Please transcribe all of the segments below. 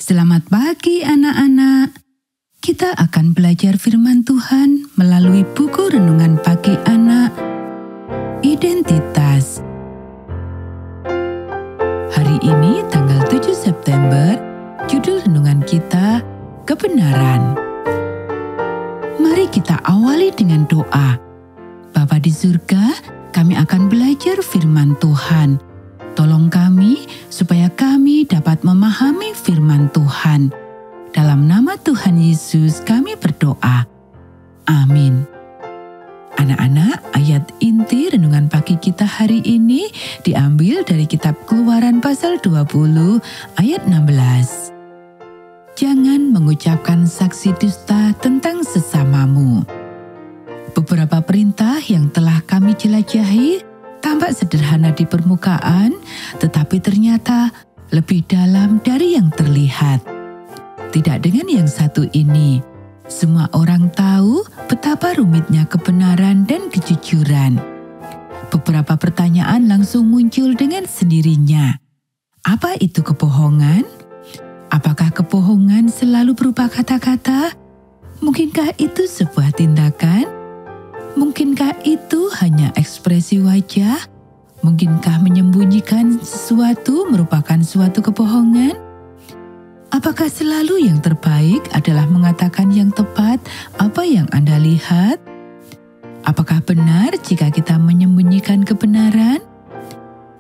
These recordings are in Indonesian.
Selamat pagi anak-anak. Kita akan belajar firman Tuhan melalui buku renungan pagi anak, Identitas. Hari ini tanggal 7 September, judul renungan kita, Kebenaran. Mari kita awali dengan doa. Bapa di surga, kami akan belajar firman Tuhan. Tolong kami supaya kami dapat memahami firman Tuhan. Dalam nama Tuhan Yesus kami berdoa. Amin. Anak-anak, ayat inti renungan pagi kita hari ini diambil dari kitab Keluaran pasal 20 ayat 16. Jangan mengucapkan saksi dusta tentang sesamamu. Beberapa perintah yang telah kami jelajahi tampak sederhana di permukaan, tetapi ternyata lebih dalam dari yang terlihat. Tidak dengan yang satu ini, semua orang tahu betapa rumitnya kebenaran dan kejujuran. Beberapa pertanyaan langsung muncul dengan sendirinya. Apa itu kebohongan? Apakah kebohongan selalu berupa kata-kata? Mungkinkah itu sebuah tindakan? Mungkinkah itu hanya ekspresi wajah? Mungkinkah menyembunyikan sesuatu merupakan suatu kebohongan? Apakah selalu yang terbaik adalah mengatakan yang tepat apa yang Anda lihat? Apakah benar jika kita menyembunyikan kebenaran?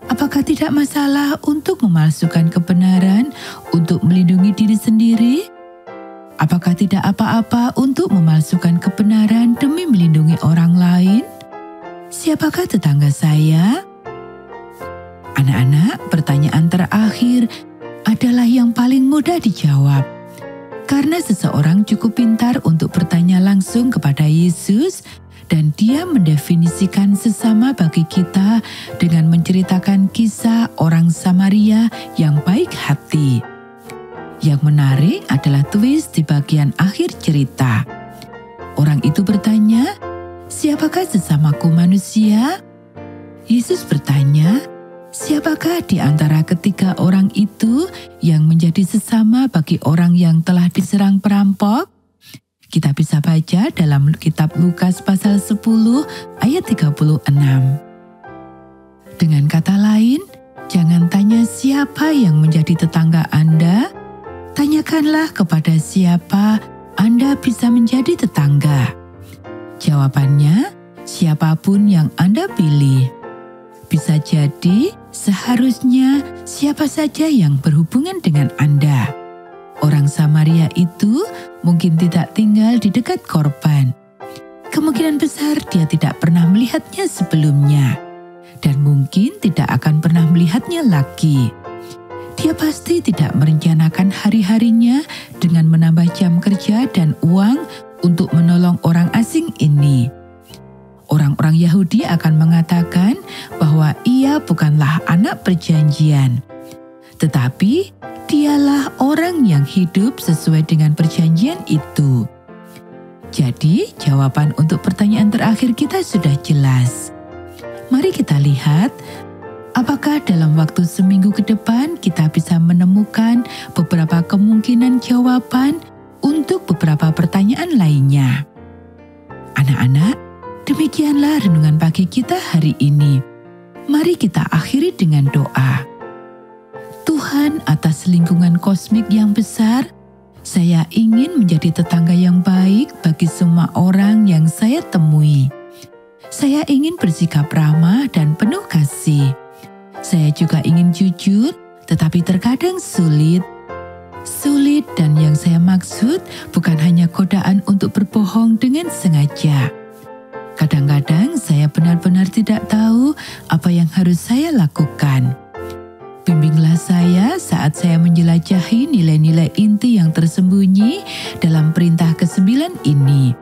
Apakah tidak masalah untuk memalsukan kebenaran untuk melindungi diri sendiri? Apakah tidak apa-apa untuk memalsukan kebenaran demi melindungi orang lain? Siapakah tetangga saya? Anak-anak, pertanyaan terakhir adalah yang paling mudah dijawab. Karena seseorang cukup pintar untuk bertanya langsung kepada Yesus, dan dia mendefinisikan sesama bagi kita dengan menceritakan kisah orang Samaria yang baik hati. Yang menarik adalah twist di bagian akhir cerita. Orang itu bertanya, "Siapakah sesamaku manusia?" Yesus bertanya, "Siapakah di antara ketiga orang itu yang menjadi sesama bagi orang yang telah diserang perampok?" Kita bisa baca dalam kitab Lukas pasal 10 ayat 36. Dengan kata lain, jangan tanya siapa yang menjadi tetangga Anda, tanyakanlah kepada siapa Anda bisa menjadi tetangga. Jawabannya, siapapun yang Anda pilih. Bisa jadi, seharusnya siapa saja yang berhubungan dengan Anda. Orang Samaria itu mungkin tidak tinggal di dekat korban. Kemungkinan besar dia tidak pernah melihatnya sebelumnya, dan mungkin tidak akan pernah melihatnya lagi. Dia pasti tidak merencanakan hari-harinya dengan menambah jam kerja dan uang untuk menolong orang asing ini. Orang-orang Yahudi akan mengatakan bahwa ia bukanlah anak perjanjian, tetapi dialah orang yang hidup sesuai dengan perjanjian itu. Jadi, jawaban untuk pertanyaan terakhir kita sudah jelas. Mari kita lihat, apakah dalam waktu seminggu ke depan kita bisa menemukan beberapa kemungkinan jawaban untuk beberapa pertanyaan lainnya? Anak-anak, demikianlah renungan pagi kita hari ini. Mari kita akhiri dengan doa. Tuhan, atas lingkungan kosmik yang besar, saya ingin menjadi tetangga yang baik bagi semua orang yang saya temui. Saya ingin bersikap ramah dan penuh kasih. Saya juga ingin jujur, tetapi terkadang sulit. Sulit, dan yang saya maksud bukan hanya godaan untuk berbohong dengan sengaja. Kadang-kadang saya benar-benar tidak tahu apa yang harus saya lakukan. Bimbinglah saya saat saya menjelajahi nilai-nilai inti yang tersembunyi dalam perintah ke-9 ini.